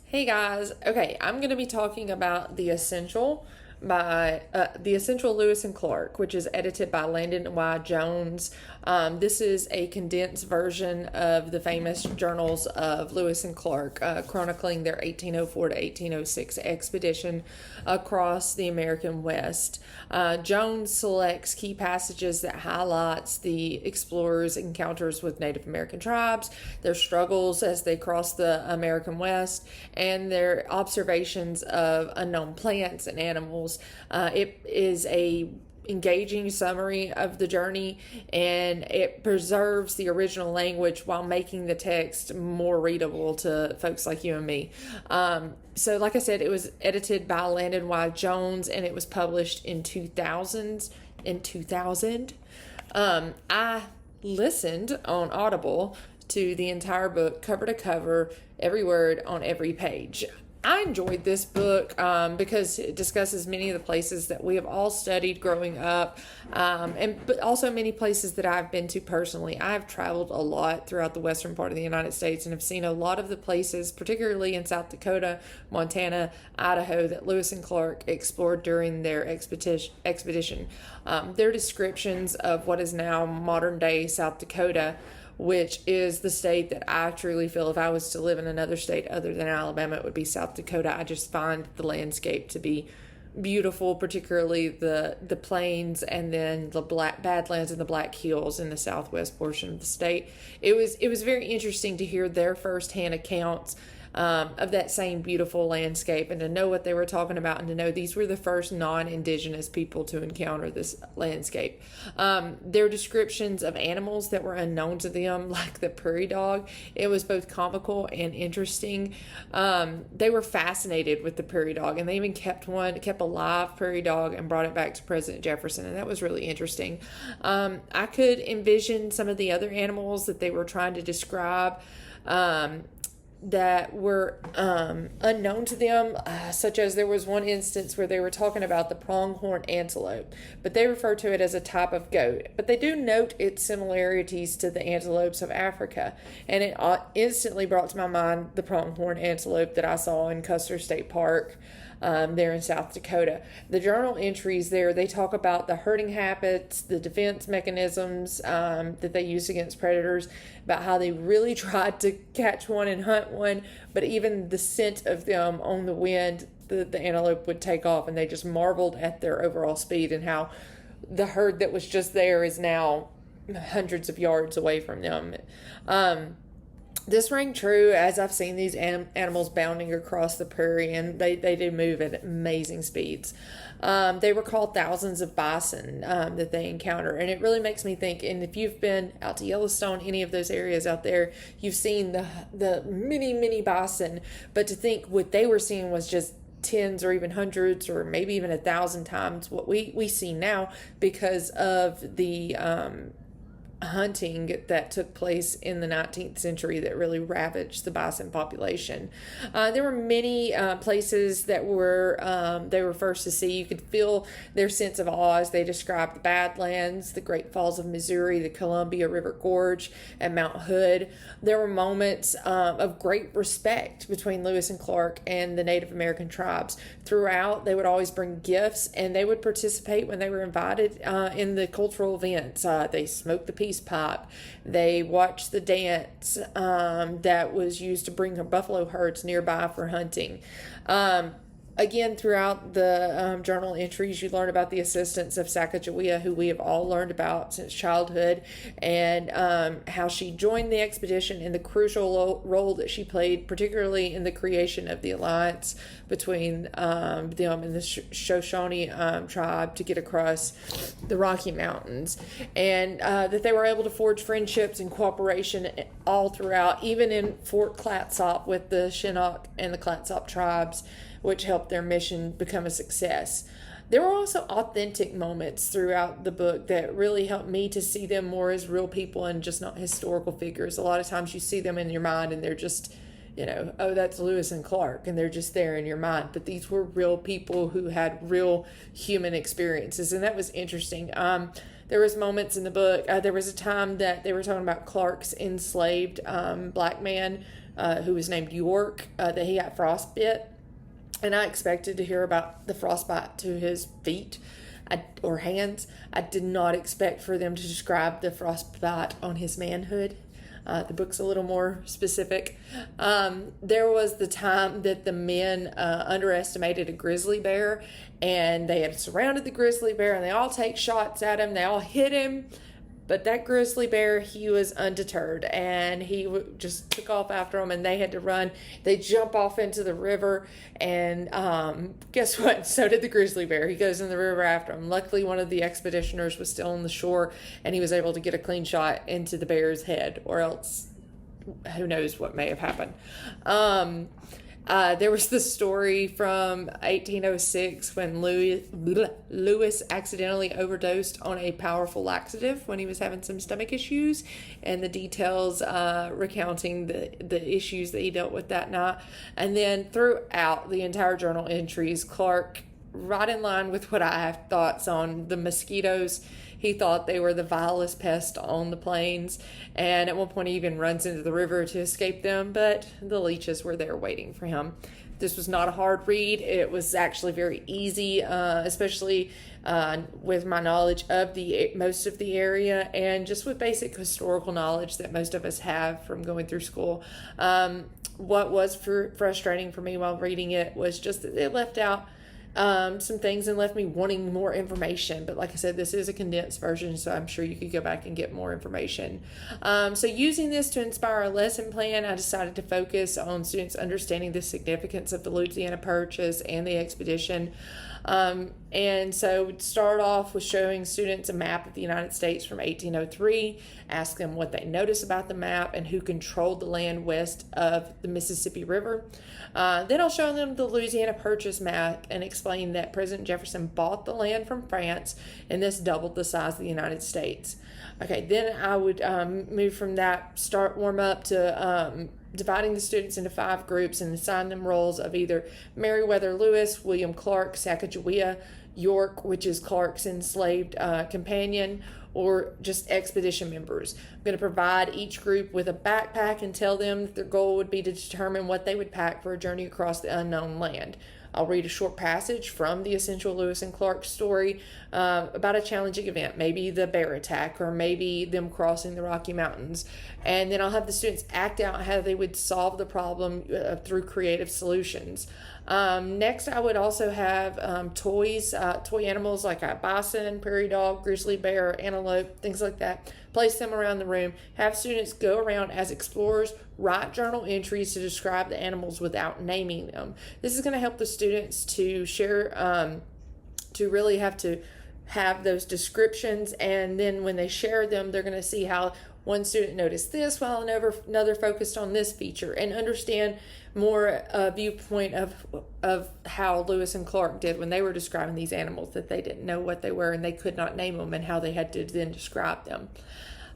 Hey guys, okay, I'm going to be talking about The Essential Lewis and Clark, which is edited by Landon Y. Jones. This is a condensed version of the famous journals of Lewis and Clark, chronicling their 1804 to 1806 expedition across the American West. Jones selects key passages that highlights the explorers' encounters with Native American tribes, their struggles as they cross the American West, and their observations of unknown plants and animals. It is a engaging summary of the journey, and it preserves the original language while making the text more readable to folks like you and me. So like I said, it was edited by Landon Y. Jones, and it was published in 2000. I listened on Audible to the entire book, cover to cover, every word on every page. I enjoyed this book because it discusses many of the places that we have all studied growing up, but also many places that I've been to personally. I've traveled a lot throughout the western part of the United States and have seen a lot of the places, particularly in South Dakota, Montana, Idaho, that Lewis and Clark explored during their expedition. Their descriptions of what is now modern day South Dakota, which is the state that I truly feel if I was to live in another state other than Alabama, it would be South Dakota. I just find the landscape to be beautiful, particularly the plains and then the Badlands and the Black Hills in the southwest portion of the state. It was very interesting to hear their firsthand accounts of that same beautiful landscape, and to know what they were talking about, and to know these were the first non-indigenous people to encounter this landscape. Their descriptions of animals that were unknown to them, like the prairie dog, it was both comical and interesting. They were fascinated with the prairie dog, and they even kept a live prairie dog and brought it back to President Jefferson, and that was really interesting. I could envision some of the other animals that they were trying to describe that were unknown to them, such as there was one instance where they were talking about the pronghorn antelope, but they refer to it as a type of goat. But they do note its similarities to the antelopes of Africa, and it instantly brought to my mind the pronghorn antelope that I saw in Custer State Park there in South Dakota. The journal entries there, they talk about the herding habits, the defense mechanisms that they use against predators, about how they really tried to catch one and hunt one, but even the scent of them on the wind, the antelope would take off, and they just marveled at their overall speed and how the herd that was just there is now hundreds of yards away from them. This rang true as I've seen these animals bounding across the prairie, and they do move at amazing speeds. They recall thousands of bison that they encounter, and it really makes me think, and if you've been out to Yellowstone, any of those areas out there, you've seen the many bison, but to think what they were seeing was just tens or even hundreds or maybe even 1,000 times what we see now, because of the hunting that took place in the 19th century that really ravaged the bison population. There were many places that they were first to see. You could feel their sense of awe as they described the Badlands, the Great Falls of Missouri, the Columbia River Gorge, and Mount Hood. There were moments of great respect between Lewis and Clark and the Native American tribes. Throughout, they would always bring gifts, and they would participate when they were invited in the cultural events. They smoked the peace pipe. They watched the dance that was used to bring buffalo herds nearby for hunting. Again, throughout the journal entries, you learn about the assistance of Sacagawea, who we have all learned about since childhood, and how she joined the expedition and the crucial role that she played, particularly in the creation of the alliance between them and the Shoshone tribe to get across the Rocky Mountains, and that they were able to forge friendships and cooperation all throughout, even in Fort Clatsop with the Chinook and the Clatsop tribes, which helped their mission become a success. There were also authentic moments throughout the book that really helped me to see them more as real people and just not historical figures. A lot of times you see them in your mind and they're just, oh, that's Lewis and Clark, and they're just there in your mind. But these were real people who had real human experiences, and that was interesting. There was moments in the book, there was a time that they were talking about Clark's enslaved black man who was named York, that he got frostbite. And I expected to hear about the frostbite to his feet or hands. I did not expect for them to describe the frostbite on his manhood. The book's a little more specific. There was the time that the men underestimated a grizzly bear, and they had surrounded the grizzly bear, and they all take shots at him. They all hit him. But that grizzly bear, he was undeterred, and he just took off after them, and they had to run. They jump off into the river, and guess what? So did the grizzly bear. He goes in the river after him. Luckily, one of the expeditioners was still on the shore, and he was able to get a clean shot into the bear's head, or else who knows what may have happened. There was the story from 1806 when Lewis accidentally overdosed on a powerful laxative when he was having some stomach issues, and the details recounting the issues that he dealt with that night. And then throughout the entire journal entries, Clark, right in line with what I have thoughts on the mosquitoes, he thought they were the vilest pest on the plains, and at one point he even runs into the river to escape them, but the leeches were there waiting for him. This was not a hard read. It was actually very easy, especially with my knowledge of most of the area, and just with basic historical knowledge that most of us have from going through school. What was frustrating for me while reading it was just that it left out some things and left me wanting more information. But like I said, this is a condensed version, so I'm sure you could go back and get more information. So using this to inspire a lesson plan, I decided to focus on students understanding the significance of the Louisiana Purchase and the expedition. And so we'd start off with showing students a map of the United States from 1803, ask them what they noticed about the map and who controlled the land west of the Mississippi River. Then I'll show them the Louisiana Purchase map and explain that President Jefferson bought the land from France, and this doubled the size of the United States. Okay, then I would move from that, warm up to dividing the students into 5 groups and assign them roles of either Meriwether Lewis, William Clark, Sacagawea, York, which is Clark's enslaved companion, or just expedition members. I'm going to provide each group with a backpack and tell them that their goal would be to determine what they would pack for a journey across the unknown land. I'll read a short passage from the essential Lewis and Clark story about a challenging event, maybe the bear attack or maybe them crossing the Rocky Mountains. And then I'll have the students act out how they would solve the problem through creative solutions. Next, I would also have toy animals like a bison, prairie dog, grizzly bear, antelope, things like that. Place them around the room. Have students go around as explorers, write journal entries to describe the animals without naming them. This is going to help the students to share, to really have those descriptions, and then when they share them, they're going to see how one student noticed this while another focused on this feature, and understand more viewpoint of how Lewis and Clark did when they were describing these animals, that they didn't know what they were and they could not name them, and how they had to then describe them.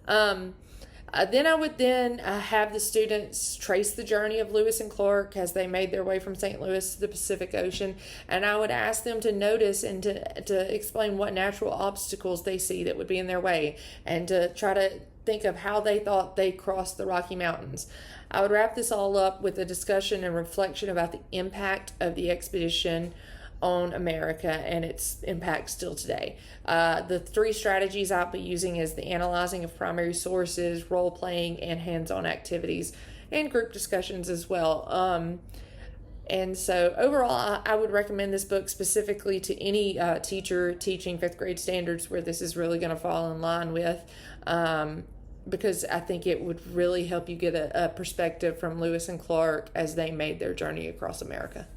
Then I would have the students trace the journey of Lewis and Clark as they made their way from St. Louis to the Pacific Ocean, and I would ask them to notice and to explain what natural obstacles they see that would be in their way, and to try to think of how they thought they crossed the Rocky Mountains. I would wrap this all up with a discussion and reflection about the impact of the expedition on America and its impact still today. The 3 strategies I'll be using is the analyzing of primary sources, role-playing, and hands-on activities, and group discussions as well. And so overall, I would recommend this book specifically to any teacher teaching 5th grade standards where this is really going to fall in line with, because I think it would really help you get a perspective from Lewis and Clark as they made their journey across America.